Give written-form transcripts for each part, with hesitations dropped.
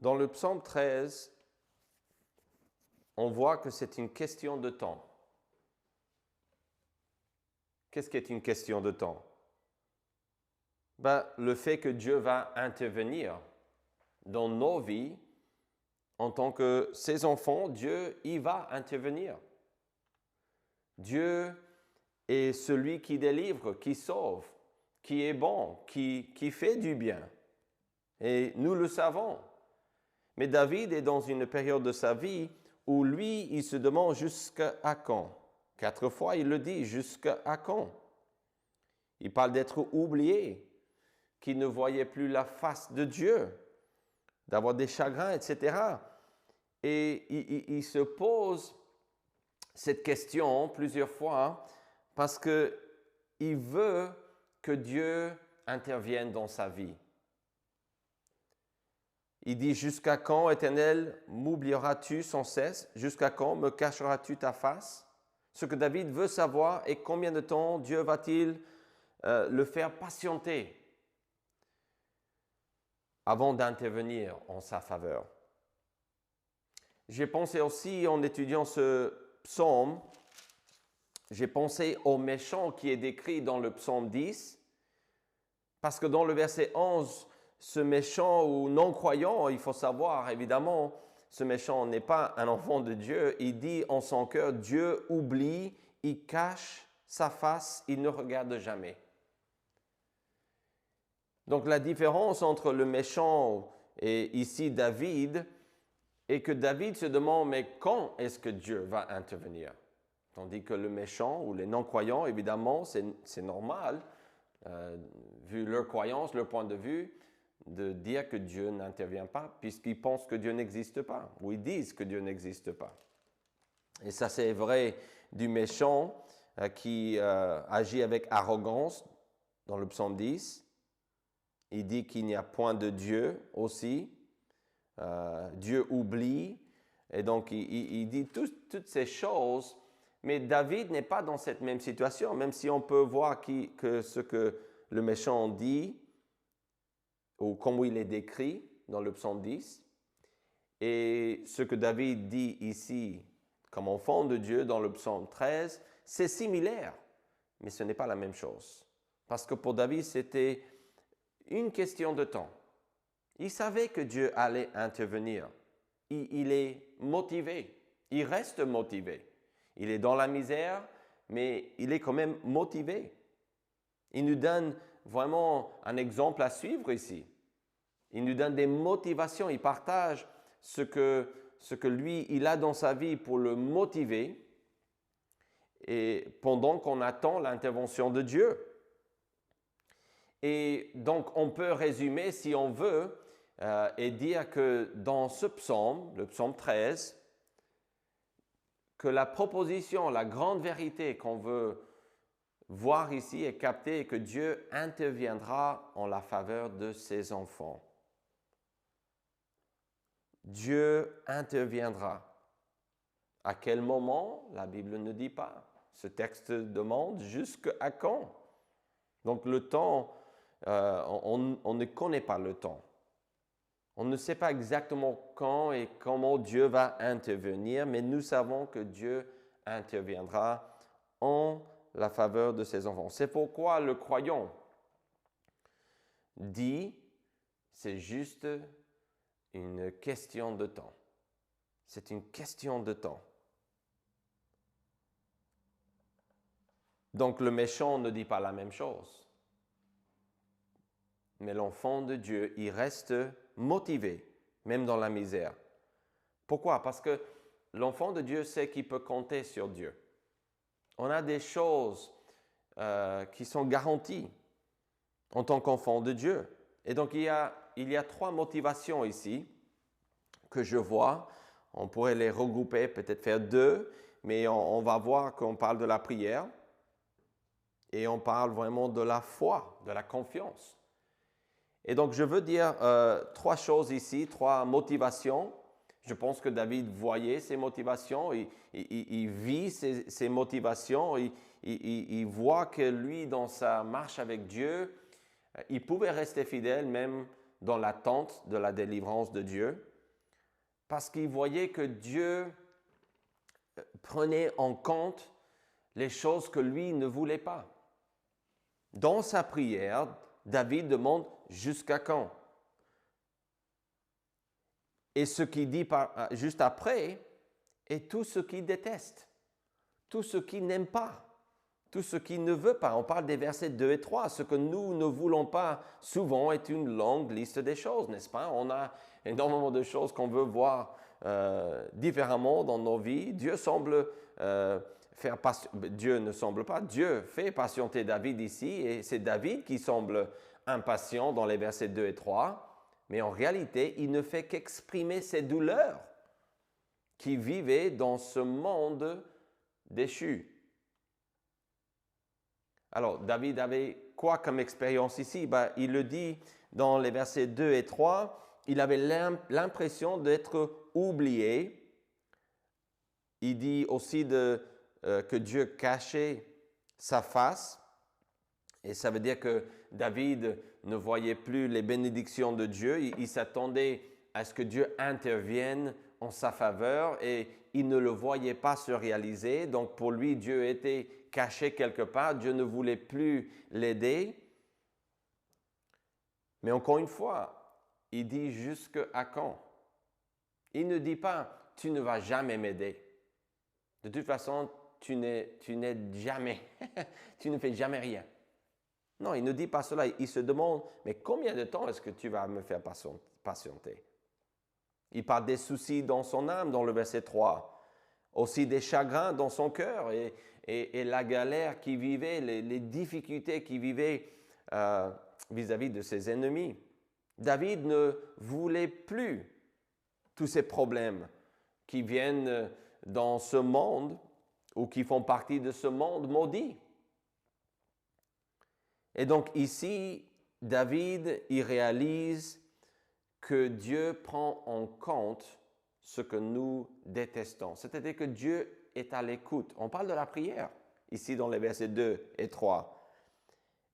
Dans le psaume 13, on voit que c'est une question de temps. Qu'est-ce qui est une question de temps? Le fait que Dieu va intervenir dans nos vies en tant que ses enfants, Dieu y va intervenir. Dieu est celui qui délivre, qui sauve, qui est bon, qui fait du bien. Et nous le savons. Mais David est dans une période de sa vie où lui, il se demande jusqu'à quand. 4 fois, il le dit, jusqu'à quand. Il parle d'être oublié, qu'il ne voyait plus la face de Dieu, d'avoir des chagrins, etc. Et il se pose cette question plusieurs fois parce qu'il veut que Dieu intervienne dans sa vie. Il dit, jusqu'à quand, Éternel, m'oublieras-tu sans cesse? Jusqu'à quand me cacheras-tu ta face? Ce que David veut savoir est combien de temps Dieu va-t-il le faire patienter avant d'intervenir en sa faveur. J'ai pensé aussi, en étudiant ce psaume, j'ai pensé au méchant qui est décrit dans le psaume 10, parce que dans le verset 11, ce méchant ou non-croyant, il faut savoir, évidemment, ce méchant n'est pas un enfant de Dieu. Il dit en son cœur, Dieu oublie, il cache sa face, il ne regarde jamais. Donc la différence entre le méchant et ici David est que David se demande, mais quand est-ce que Dieu va intervenir? Tandis que le méchant ou les non-croyants, évidemment, c'est normal, vu leur croyance, leur point de vue, de dire que Dieu n'intervient pas, puisqu'ils pensent que Dieu n'existe pas, ou ils disent que Dieu n'existe pas. Et ça, c'est vrai du méchant qui agit avec arrogance dans le psaume 10. Il dit qu'il n'y a point de Dieu aussi. Dieu oublie. Et donc, il dit toutes ces choses. Mais David n'est pas dans cette même situation, même si on peut voir que ce que le méchant dit, ou comme il est décrit dans le psaume 10, et ce que David dit ici comme enfant de Dieu dans le psaume 13, c'est similaire, mais ce n'est pas la même chose. Parce que pour David, c'était une question de temps. Il savait que Dieu allait intervenir. Il est motivé. Il reste motivé. Il est dans la misère, mais il est quand même motivé. Il nous donne vraiment un exemple à suivre ici. Il nous donne des motivations. Il partage ce que lui, il a dans sa vie pour le motiver et pendant qu'on attend l'intervention de Dieu. Et donc, on peut résumer, si on veut, et dire que dans ce psaume, le psaume 13, que la proposition, la grande vérité qu'on veut voir ici et capter est que Dieu interviendra en la faveur de ses enfants. Dieu interviendra. À quel moment? La Bible ne dit pas. Ce texte demande jusqu'à quand? Donc le temps, on ne connaît pas le temps. On ne sait pas exactement quand et comment Dieu va intervenir, mais nous savons que Dieu interviendra en la faveur de ses enfants. C'est pourquoi le croyant dit, c'est juste une question de temps. C'est une question de temps. Donc le méchant ne dit pas la même chose. Mais l'enfant de Dieu, il reste motivé, même dans la misère. Pourquoi? Parce que l'enfant de Dieu sait qu'il peut compter sur Dieu. On a des choses qui sont garanties en tant qu'enfant de Dieu. Et donc, il y a 3 motivations ici que je vois. On pourrait les regrouper, peut-être faire 2, mais on va voir qu'on parle de la prière et on parle vraiment de la foi, de la confiance. Et donc, je veux dire 3 choses ici, 3 motivations. Je pense que David voyait ces motivations, il vit ces motivations, il voit que lui, dans sa marche avec Dieu, il pouvait rester fidèle même dans l'attente de la délivrance de Dieu. parce qu'il voyait que Dieu prenait en compte les choses que lui ne voulait pas. Dans sa prière, David demande « jusqu'à quand ?» Et ce qu'il dit juste après est tout ce qu'il déteste, tout ce qu'il n'aime pas, tout ce qu'il ne veut pas. On parle des versets 2 et 3. Ce que nous ne voulons pas souvent est une longue liste des choses, n'est-ce pas? On a énormément de choses qu'on veut voir différemment dans nos vies. Dieu semble Dieu ne semble pas, Dieu fait patienter David ici, et c'est David qui semble impatient dans les versets 2 et 3. Mais en réalité, il ne fait qu'exprimer ses douleurs qui vivaient dans ce monde déchu. Alors, David avait quoi comme expérience ici? Il le dit dans les versets 2 et 3, il avait l'impression d'être oublié. Il dit aussi que Dieu cachait sa face. Et ça veut dire que David ne voyait plus les bénédictions de Dieu. Il s'attendait à ce que Dieu intervienne en sa faveur et il ne le voyait pas se réaliser. Donc pour lui, Dieu était caché quelque part. Dieu ne voulait plus l'aider. Mais encore une fois, il dit jusqu'à quand? Il ne dit pas « tu ne vas jamais m'aider ». De toute façon, tu n'aides jamais. Tu ne fais jamais rien. Non, il ne dit pas cela. Il se demande, mais combien de temps est-ce que tu vas me faire patienter? Il parle des soucis dans son âme, dans le verset 3. Aussi des chagrins dans son cœur et la galère qu'il vivait, les difficultés qu'il vivait vis-à-vis de ses ennemis. David ne voulait plus tous ces problèmes qui viennent dans ce monde ou qui font partie de ce monde maudit. Et donc ici, David, il réalise que Dieu prend en compte ce que nous détestons. C'est-à-dire que Dieu est à l'écoute. On parle de la prière, ici dans les versets 2 et 3.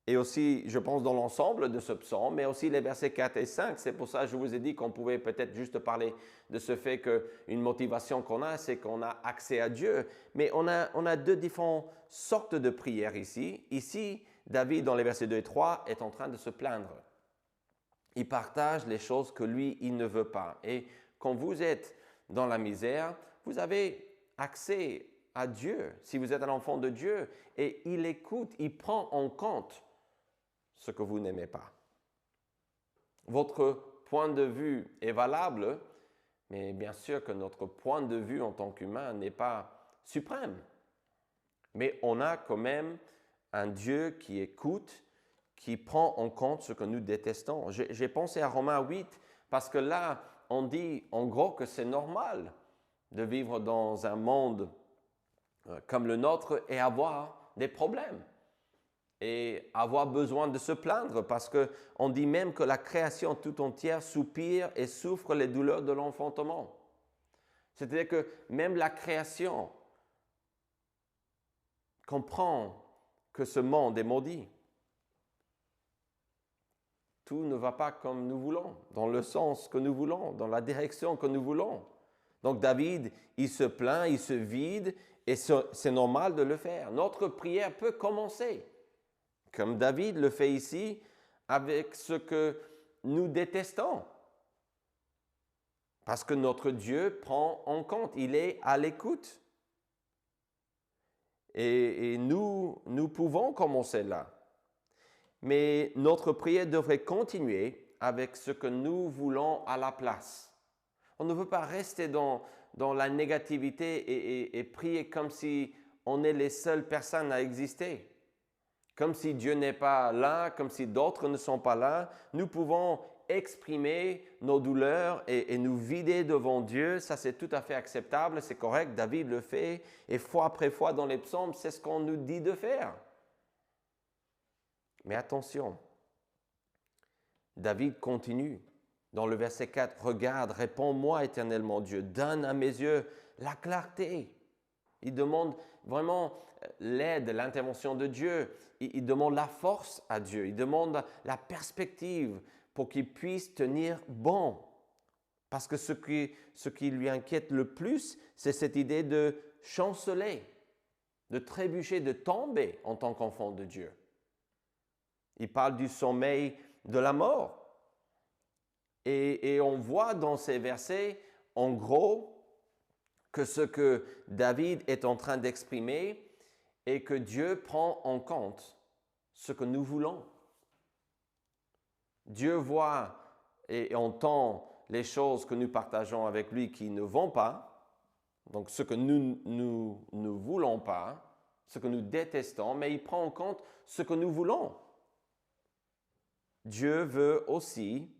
Et aussi, je pense, dans l'ensemble de ce psaume, mais aussi les versets 4 et 5. C'est pour ça que je vous ai dit qu'on pouvait peut-être juste parler de ce fait qu'une motivation qu'on a, c'est qu'on a accès à Dieu. Mais on a deux différentes sortes de prières ici. Ici, David, dans les versets 2 et 3, est en train de se plaindre. Il partage les choses que lui, il ne veut pas. Et quand vous êtes dans la misère, vous avez accès à Dieu, si vous êtes un enfant de Dieu, et il écoute, il prend en compte ce que vous n'aimez pas. Votre point de vue est valable, mais bien sûr que notre point de vue en tant qu'humain n'est pas suprême. Mais on a quand même un Dieu qui écoute, qui prend en compte ce que nous détestons. J'ai pensé à Romains 8, parce que là, on dit en gros que c'est normal de vivre dans un monde comme le nôtre et avoir des problèmes et avoir besoin de se plaindre, parce qu'on dit même que la création tout entière soupire et souffre les douleurs de l'enfantement. C'est-à-dire que même la création comprend que ce monde est maudit. Tout ne va pas comme nous voulons, dans le sens que nous voulons, dans la direction que nous voulons. Donc David, il se plaint, il se vide, et c'est normal de le faire. Notre prière peut commencer, comme David le fait ici, avec ce que nous détestons. Parce que notre Dieu prend en compte, il est à l'écoute. Et nous pouvons commencer là. Mais notre prière devrait continuer avec ce que nous voulons à la place. On ne veut pas rester dans la négativité et prier comme si on est les seules personnes à exister. Comme si Dieu n'est pas là, comme si d'autres ne sont pas là. Nous pouvons exprimer nos douleurs et nous vider devant Dieu. Ça, c'est tout à fait acceptable, c'est correct. David le fait. Et fois après fois dans les psaumes, c'est ce qu'on nous dit de faire. Mais attention, David continue dans le verset 4, « Regarde, réponds-moi éternellement Dieu, donne à mes yeux la clarté. » Il demande vraiment l'aide, l'intervention de Dieu. Il demande la force à Dieu. Il demande la perspective pour qu'il puisse tenir bon. Parce que ce qui lui inquiète le plus, c'est cette idée de chanceler, de trébucher, de tomber en tant qu'enfant de Dieu. Il parle du sommeil de la mort. Et on voit dans ces versets, en gros, que ce que David est en train d'exprimer est que Dieu prend en compte ce que nous voulons. Dieu voit et entend les choses que nous partageons avec lui qui ne vont pas, donc ce que nous ne voulons pas, ce que nous détestons, mais il prend en compte ce que nous voulons. Dieu veut aussi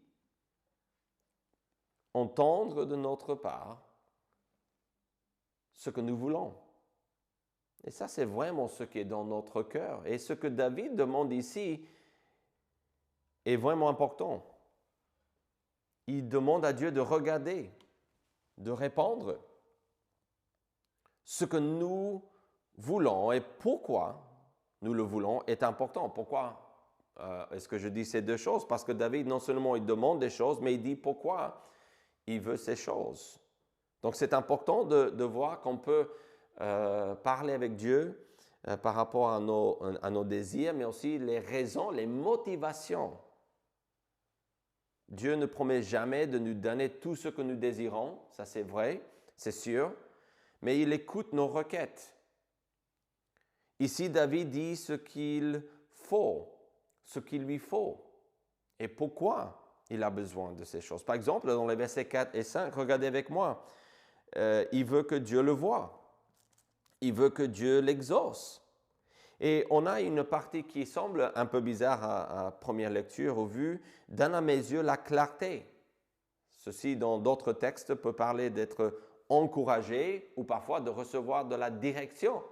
entendre de notre part ce que nous voulons. Et ça, c'est vraiment ce qui est dans notre cœur. Et ce que David demande ici est vraiment important. Il demande à Dieu de regarder, de répondre ce que nous voulons et pourquoi nous le voulons est important. Pourquoi est-ce que je dis ces deux choses? Parce que David, non seulement il demande des choses, mais il dit pourquoi il veut ces choses. Donc c'est important de voir qu'on peut parler avec Dieu par rapport à nos désirs, mais aussi les raisons, les motivations. Dieu ne promet jamais de nous donner tout ce que nous désirons, ça c'est vrai, c'est sûr, mais il écoute nos requêtes. Ici, David dit ce qu'il faut, ce qu'il lui faut et pourquoi il a besoin de ces choses. Par exemple, dans les versets 4 et 5, regardez avec moi, il veut que Dieu le voie, il veut que Dieu l'exauce. Et on a une partie qui semble un peu bizarre à première lecture au vu, donne à mes yeux la clarté. Ceci, dans d'autres textes, peut parler d'être encouragé ou parfois de recevoir de la direction.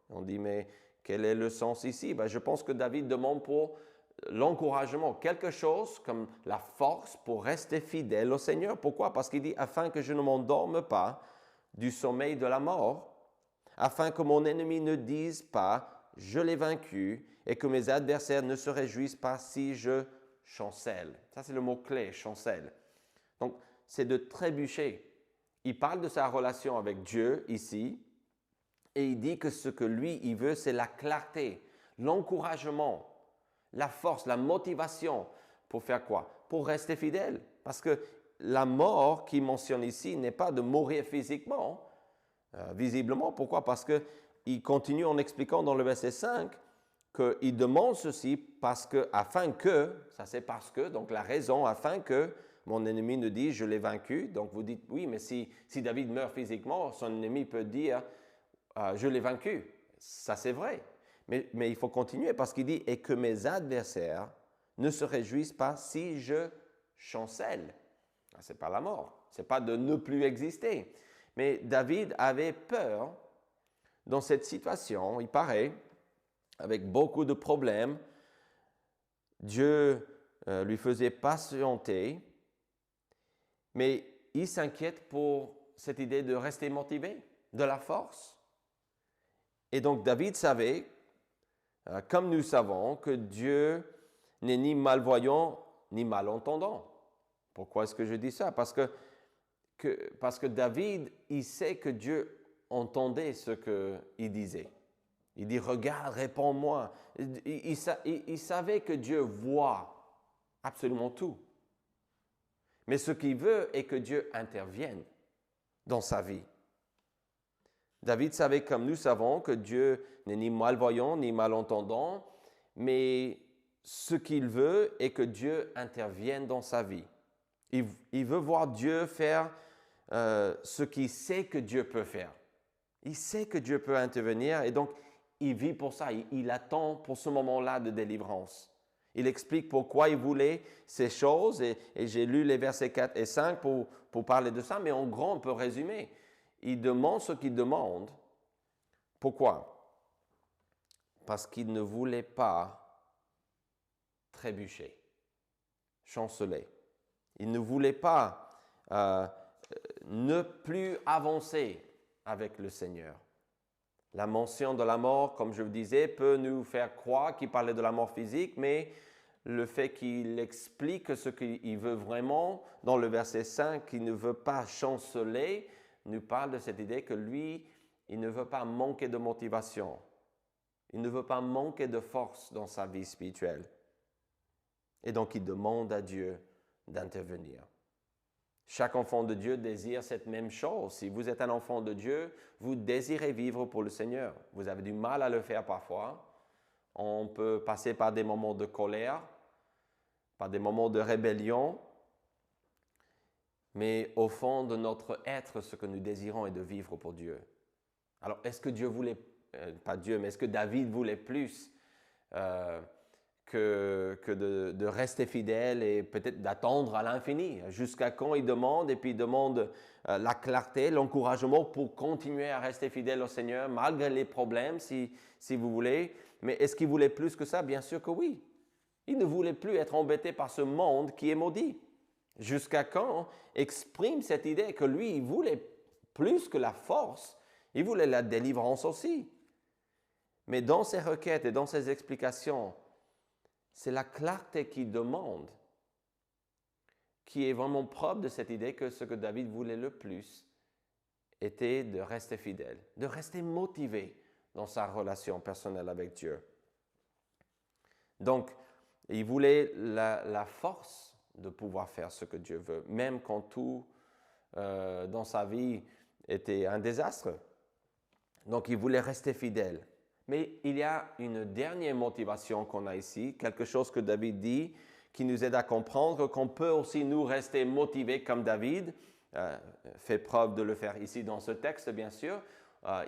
On dit, mais quel est le sens ici? Je pense que David demande pour l'encouragement, quelque chose comme la force pour rester fidèle au Seigneur. Pourquoi? Parce qu'il dit, afin que je ne m'endorme pas du sommeil de la mort, afin que mon ennemi ne dise pas, je l'ai vaincu, et que mes adversaires ne se réjouissent pas si je chancelle. Ça, c'est le mot-clé, chancelle. Donc, c'est de trébucher. Il parle de sa relation avec Dieu ici, et il dit que ce que lui, il veut, c'est la clarté, l'encouragement, la force, la motivation. Pour faire quoi? Pour rester fidèle. Parce que la mort qu'il mentionne ici n'est pas de mourir physiquement, visiblement. Pourquoi? Parce qu'il continue en expliquant dans le verset 5 qu'il demande ceci parce que, afin que, ça c'est parce que, donc la raison, afin que mon ennemi ne dise je l'ai vaincu. Donc vous dites oui, mais si David meurt physiquement, son ennemi peut dire je l'ai vaincu. Ça c'est vrai. Mais il faut continuer parce qu'il dit et que mes adversaires ne se réjouissent pas si je chancelle. Ce n'est pas la mort, ce n'est pas de ne plus exister. Mais David avait peur dans cette situation, il paraît, avec beaucoup de problèmes. Dieu lui faisait patienter, mais il s'inquiète pour cette idée de rester motivé, de la force. Et donc David savait, comme nous savons, que Dieu n'est ni malvoyant ni malentendant. Pourquoi est-ce que je dis ça? Parce que David, il sait que Dieu entendait ce qu'il disait. Il dit, regarde, réponds-moi. Il savait que Dieu voit absolument tout. Mais ce qu'il veut est que Dieu intervienne dans sa vie. David savait, comme nous savons, que Dieu n'est ni malvoyant ni malentendant, mais ce qu'il veut est que Dieu intervienne dans sa vie. Il veut voir Dieu faire ce qu'il sait que Dieu peut faire. Il sait que Dieu peut intervenir et donc il vit pour ça. Il attend pour ce moment-là de délivrance. Il explique pourquoi il voulait ces choses et j'ai lu les versets 4 et 5 pour parler de ça, mais en gros, on peut résumer. Il demande ce qu'il demande. Pourquoi? Parce qu'il ne voulait pas trébucher, chanceler. Il ne voulait pas ne plus avancer avec le Seigneur. La mention de la mort, comme je vous disais, peut nous faire croire qu'il parlait de la mort physique, mais le fait qu'il explique ce qu'il veut vraiment dans le verset 5, qu'il ne veut pas chanceler, nous parle de cette idée que lui, il ne veut pas manquer de motivation. Il ne veut pas manquer de force dans sa vie spirituelle. Et donc, il demande à Dieu d'intervenir. Chaque enfant de Dieu désire cette même chose. Si vous êtes un enfant de Dieu, vous désirez vivre pour le Seigneur. Vous avez du mal à le faire parfois. On peut passer par des moments de colère, par des moments de rébellion. Mais au fond de notre être, ce que nous désirons est de vivre pour Dieu. Alors, est-ce que Dieu voulait, pas Dieu, mais est-ce que David voulait plus que de rester fidèle et peut-être d'attendre à l'infini, jusqu'à quand il demande, et puis il demande la clarté, l'encouragement pour continuer à rester fidèle au Seigneur, malgré les problèmes, si vous voulez. Mais est-ce qu'il voulait plus que ça? Bien sûr que oui. Il ne voulait plus être embêté par ce monde qui est maudit. Jusqu'à quand exprime cette idée que lui, il voulait plus que la force, il voulait la délivrance aussi. Mais dans ses requêtes et dans ses explications, c'est la clarté qu'il demande qui est vraiment propre de cette idée que ce que David voulait le plus était de rester fidèle, de rester motivé dans sa relation personnelle avec Dieu. Donc, il voulait la force de pouvoir faire ce que Dieu veut, même quand tout dans sa vie était un désastre. Donc, il voulait rester fidèle. Mais il y a une dernière motivation qu'on a ici, quelque chose que David dit, qui nous aide à comprendre qu'on peut aussi nous rester motivés comme David, fait preuve de le faire ici dans ce texte, bien sûr.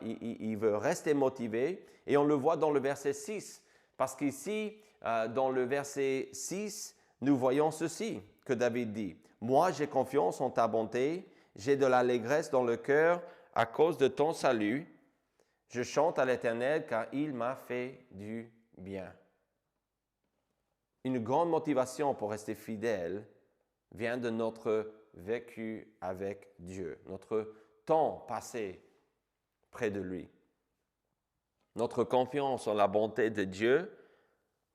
Il veut rester motivé, et on le voit dans le verset 6, parce qu'ici, dans le verset 6, nous voyons ceci que David dit. « Moi, j'ai confiance en ta bonté, j'ai de l'allégresse dans le cœur à cause de ton salut. Je chante à l'Éternel car il m'a fait du bien. » Une grande motivation pour rester fidèle vient de notre vécu avec Dieu, notre temps passé près de lui. Notre confiance en la bonté de Dieu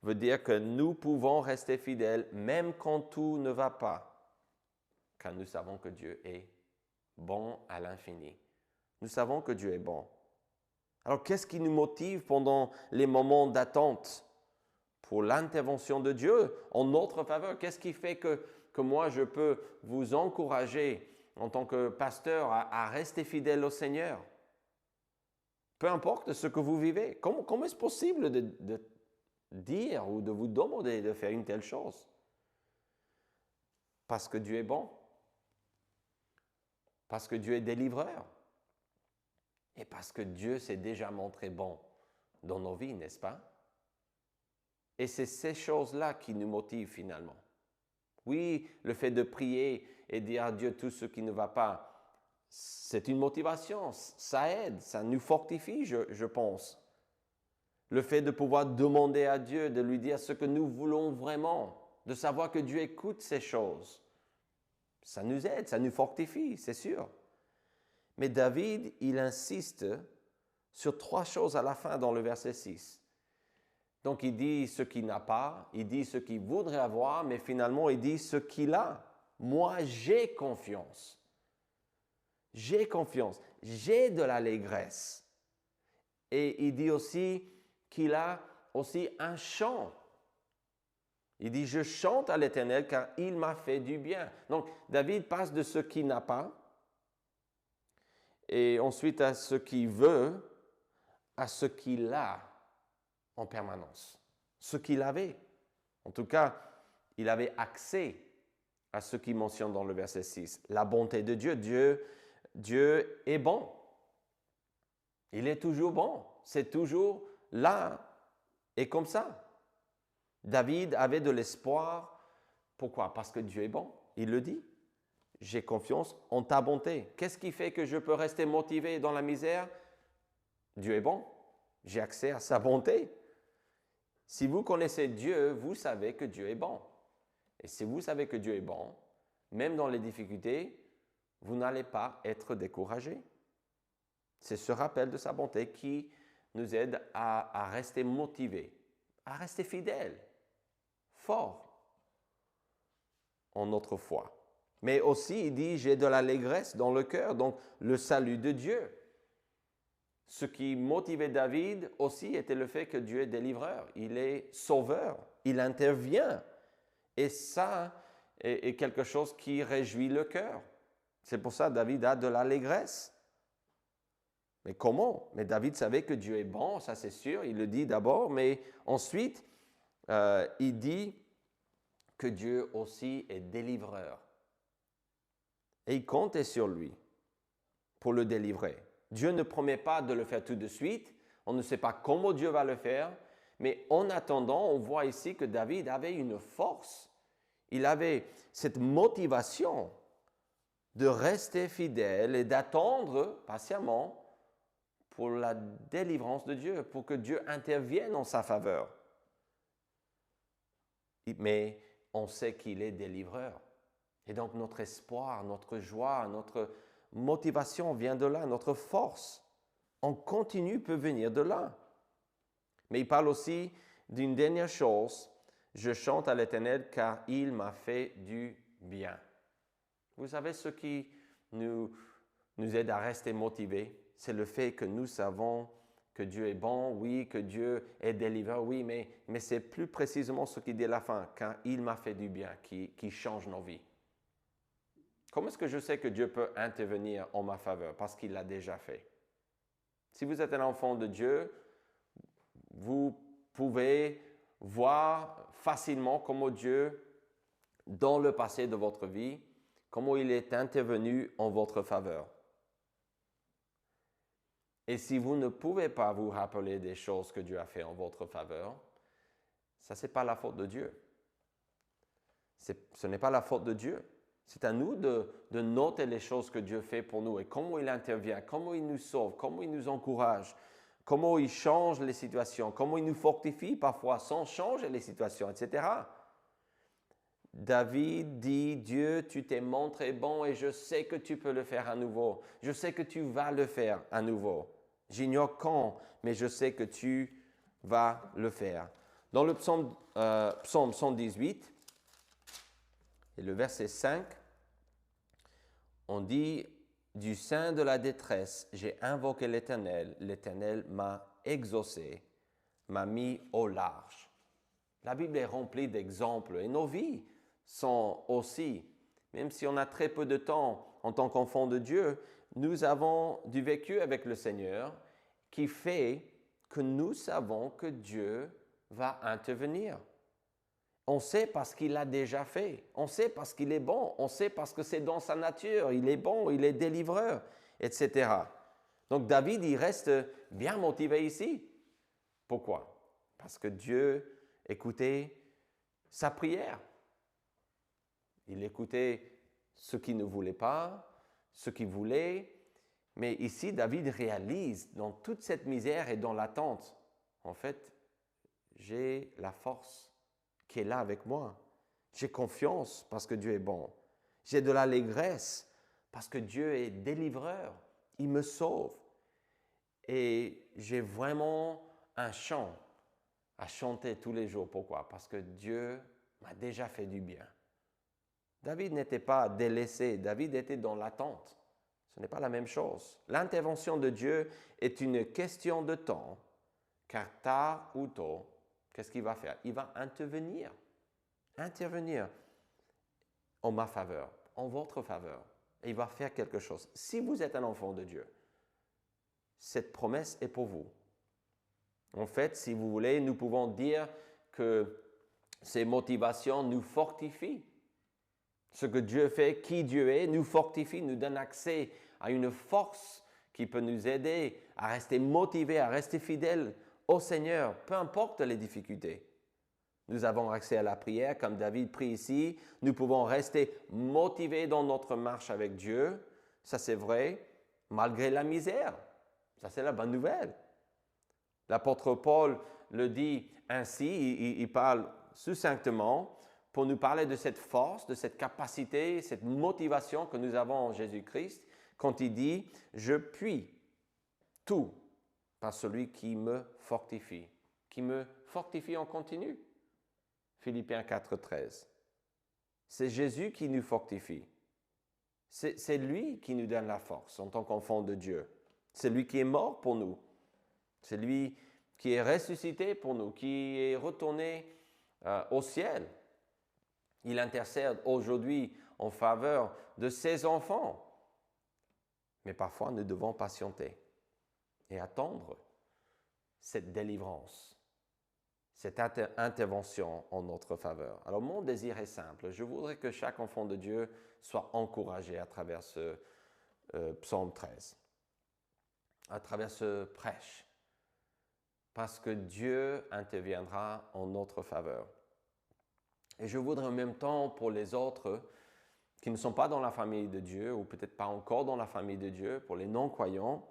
veut dire que nous pouvons rester fidèles même quand tout ne va pas, car nous savons que Dieu est bon à l'infini. Nous savons que Dieu est bon. Alors, qu'est-ce qui nous motive pendant les moments d'attente pour l'intervention de Dieu en notre faveur? Qu'est-ce qui fait que moi, je peux vous encourager en tant que pasteur à rester fidèle au Seigneur? Peu importe ce que vous vivez. Comment est-ce possible de dire ou de vous demander de faire une telle chose? Parce que Dieu est bon. Parce que Dieu est délivreur. Et parce que Dieu s'est déjà montré bon dans nos vies, n'est-ce pas? Et c'est ces choses-là qui nous motivent finalement. Oui, le fait de prier et dire à Dieu tout ce qui ne va pas, c'est une motivation, ça aide, ça nous fortifie, je pense. Le fait de pouvoir demander à Dieu, de lui dire ce que nous voulons vraiment, de savoir que Dieu écoute ces choses, ça nous aide, ça nous fortifie, c'est sûr. Mais David, il insiste sur 3 choses à la fin dans le verset 6. Donc il dit ce qu'il n'a pas, il dit ce qu'il voudrait avoir, mais finalement il dit ce qu'il a. Moi, j'ai confiance. J'ai confiance. J'ai de l'allégresse. Et il dit aussi qu'il a aussi un chant. Il dit, je chante à l'Éternel car il m'a fait du bien. Donc David passe de ce qu'il n'a pas, et ensuite à ce qu'il veut, à ce qu'il a en permanence. Ce qu'il avait. En tout cas, il avait accès à ce qu'il mentionne dans le verset 6. La bonté de Dieu. Dieu est bon. Il est toujours bon. C'est toujours là et comme ça. David avait de l'espoir. Pourquoi? Parce que Dieu est bon. Il le dit. J'ai confiance en ta bonté. Qu'est-ce qui fait que je peux rester motivé dans la misère? Dieu est bon. J'ai accès à sa bonté. Si vous connaissez Dieu, vous savez que Dieu est bon. Et si vous savez que Dieu est bon, même dans les difficultés, vous n'allez pas être découragé. C'est ce rappel de sa bonté qui nous aide à rester motivés, à rester fidèles fort en notre foi. Mais aussi, il dit, j'ai de l'allégresse dans le cœur, donc le salut de Dieu. Ce qui motivait David aussi était le fait que Dieu est délivreur, il est sauveur, il intervient. Et ça est quelque chose qui réjouit le cœur. C'est pour ça que David a de l'allégresse. Mais comment? Mais David savait que Dieu est bon, ça c'est sûr, il le dit d'abord, mais ensuite, il dit que Dieu aussi est délivreur. Et il comptait sur lui pour le délivrer. Dieu ne promet pas de le faire tout de suite, on ne sait pas comment Dieu va le faire, mais en attendant, on voit ici que David avait une force, il avait cette motivation de rester fidèle et d'attendre patiemment pour la délivrance de Dieu, pour que Dieu intervienne en sa faveur. Mais on sait qu'il est délivreur. Et donc notre espoir, notre joie, notre motivation vient de là, notre force en continu peut venir de là. Mais il parle aussi d'une dernière chose, je chante à l'Éternel car il m'a fait du bien. Vous savez ce qui nous aide à rester motivés, c'est le fait que nous savons que Dieu est bon, oui, que Dieu est délivreur, oui, mais c'est plus précisément ce qu'il dit à la fin, car il m'a fait du bien, qui change nos vies. Comment est-ce que je sais que Dieu peut intervenir en ma faveur? Parce qu'il l'a déjà fait. Si vous êtes un enfant de Dieu, vous pouvez voir facilement comment Dieu, dans le passé de votre vie, comment il est intervenu en votre faveur. Et si vous ne pouvez pas vous rappeler des choses que Dieu a fait en votre faveur, ça, ce n'est pas la faute de Dieu. Ce n'est pas la faute de Dieu. C'est à nous de noter les choses que Dieu fait pour nous et comment il intervient, comment il nous sauve, comment il nous encourage, comment il change les situations, comment il nous fortifie parfois sans changer les situations, etc. David dit, Dieu, tu t'es montré bon et je sais que tu peux le faire à nouveau. Je sais que tu vas le faire à nouveau. J'ignore quand, mais je sais que tu vas le faire. Dans le psaume 118, et le verset 5, on dit, du sein de la détresse, j'ai invoqué l'Éternel. L'Éternel m'a exaucé, m'a mis au large. La Bible est remplie d'exemples et nos vies sont aussi, même si on a très peu de temps en tant qu'enfant de Dieu, nous avons du vécu avec le Seigneur qui fait que nous savons que Dieu va intervenir. On sait parce qu'il l'a déjà fait, on sait parce qu'il est bon, on sait parce que c'est dans sa nature, il est bon, il est délivreur, etc. Donc David, il reste bien motivé ici. Pourquoi? Parce que Dieu écoutait sa prière. Il écoutait ce qu'il ne voulait pas, ce qu'il voulait. Mais ici, David réalise dans toute cette misère et dans l'attente, en fait, j'ai la force qui est là avec moi. J'ai confiance parce que Dieu est bon. J'ai de l'allégresse parce que Dieu est délivreur. Il me sauve. Et j'ai vraiment un chant à chanter tous les jours. Pourquoi? Parce que Dieu m'a déjà fait du bien. David n'était pas délaissé, David était dans l'attente. Ce n'est pas la même chose. L'intervention de Dieu est une question de temps, car tard ou tôt, qu'est-ce qu'il va faire? Il va intervenir en ma faveur, en votre faveur. Et il va faire quelque chose. Si vous êtes un enfant de Dieu, cette promesse est pour vous. En fait, si vous voulez, nous pouvons dire que ces motivations nous fortifient. Ce que Dieu fait, qui Dieu est, nous fortifie, nous donne accès à une force qui peut nous aider à rester motivés, à rester fidèles au Seigneur, peu importe les difficultés. Nous avons accès à la prière, comme David prie ici. Nous pouvons rester motivés dans notre marche avec Dieu. Ça, c'est vrai, malgré la misère. Ça, c'est la bonne nouvelle. L'apôtre Paul le dit ainsi, il parle succinctement pour nous parler de cette force, de cette capacité, cette motivation que nous avons en Jésus-Christ, quand il dit « Je puis tout par celui qui me fortifie en continu ». Philippiens 4, 13. C'est Jésus qui nous fortifie. C'est lui qui nous donne la force en tant qu'enfant de Dieu. C'est lui qui est mort pour nous. C'est lui qui est ressuscité pour nous, qui est retourné au ciel. Il intercède aujourd'hui en faveur de ses enfants. Mais parfois, nous devons patienter et attendre cette délivrance, cette intervention en notre faveur. Alors, mon désir est simple. Je voudrais que chaque enfant de Dieu soit encouragé à travers ce psaume 13, à travers ce prêche, parce que Dieu interviendra en notre faveur. Et je voudrais en même temps, pour les autres qui ne sont pas dans la famille de Dieu, ou peut-être pas encore dans la famille de Dieu, pour les non-croyants,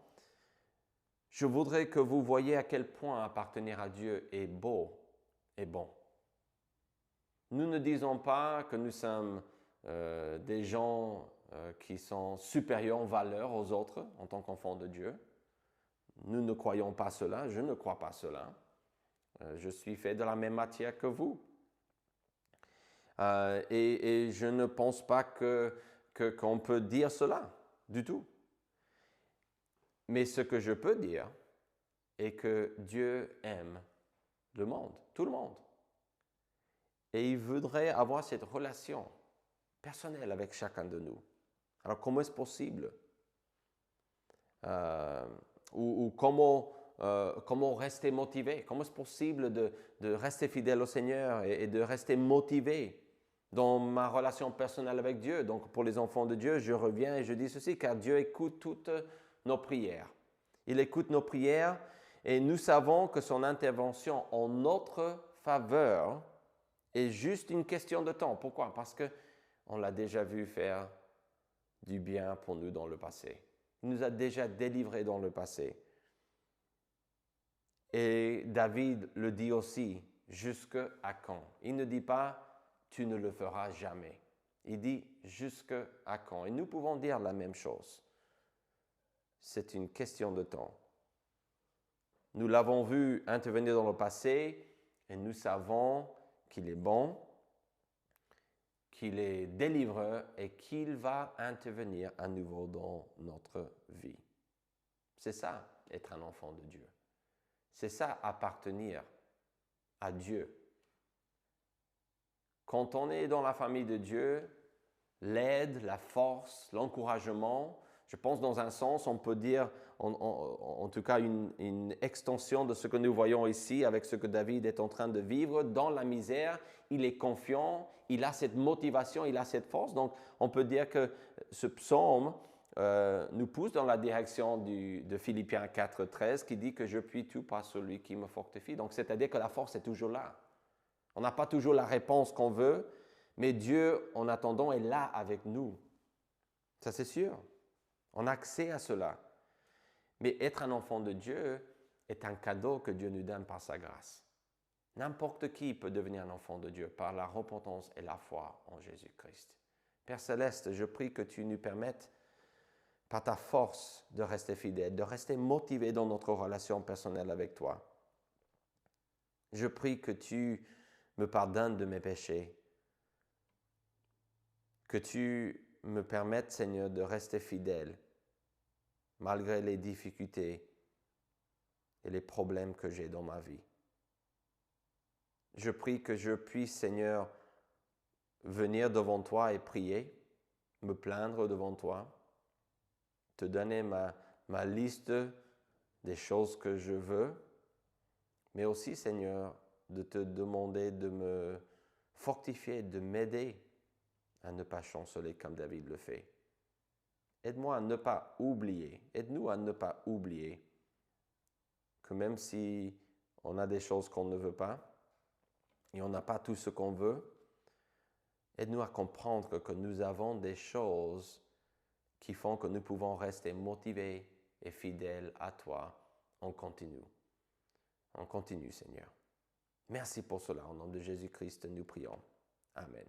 je voudrais que vous voyiez à quel point appartenir à Dieu est beau et bon. Nous ne disons pas que nous sommes des gens qui sont supérieurs en valeur aux autres en tant qu'enfants de Dieu. Nous ne croyons pas cela, je ne crois pas cela. Je suis fait de la même matière que vous. Et je ne pense pas qu'on peut dire cela du tout. Mais ce que je peux dire est que Dieu aime le monde, tout le monde. Et il voudrait avoir cette relation personnelle avec chacun de nous. Alors comment est-ce possible? Comment rester motivé? Comment est-ce possible de rester fidèle au Seigneur et de rester motivé dans ma relation personnelle avec Dieu? Donc pour les enfants de Dieu, je reviens et je dis ceci, car Dieu écoute toutes nos prières. Il écoute nos prières et nous savons que son intervention en notre faveur est juste une question de temps. Pourquoi? Parce qu'on l'a déjà vu faire du bien pour nous dans le passé. Il nous a déjà délivrés dans le passé. Et David le dit aussi, jusqu'à quand? Il ne dit pas, tu ne le feras jamais. Il dit, jusqu'à quand? Et nous pouvons dire la même chose. C'est une question de temps. Nous l'avons vu intervenir dans le passé et nous savons qu'il est bon, qu'il est délivreur et qu'il va intervenir à nouveau dans notre vie. C'est ça, être un enfant de Dieu. C'est ça, appartenir à Dieu. Quand on est dans la famille de Dieu, l'aide, la force, l'encouragement, je pense dans un sens, on peut dire, en tout cas une extension de ce que nous voyons ici avec ce que David est en train de vivre dans la misère. Il est confiant, il a cette motivation, il a cette force. Donc on peut dire que ce psaume nous pousse dans la direction de Philippiens 4, 13 qui dit que je puis tout par celui qui me fortifie. Donc c'est-à-dire que la force est toujours là. On n'a pas toujours la réponse qu'on veut, mais Dieu, en attendant, est là avec nous. Ça, c'est sûr. On a accès à cela. Mais être un enfant de Dieu est un cadeau que Dieu nous donne par sa grâce. N'importe qui peut devenir un enfant de Dieu par la repentance et la foi en Jésus-Christ. Père Céleste, je prie que tu nous permettes, par ta force, de rester fidèle, de rester motivé dans notre relation personnelle avec toi. Je prie que tu me pardonnes de mes péchés, que tu me permettes, Seigneur, de rester fidèle malgré les difficultés et les problèmes que j'ai dans ma vie. Je prie que je puisse, Seigneur, venir devant toi et prier, me plaindre devant toi, te donner ma liste des choses que je veux, mais aussi, Seigneur, de te demander de me fortifier, de m'aider à ne pas chanceler comme David le fait. Aide-moi à ne pas oublier, aide-nous à ne pas oublier que même si on a des choses qu'on ne veut pas et on n'a pas tout ce qu'on veut, aide-nous à comprendre que nous avons des choses qui font que nous pouvons rester motivés et fidèles à toi en continu. On continue, Seigneur. Merci pour cela. Au nom de Jésus-Christ, nous prions. Amen.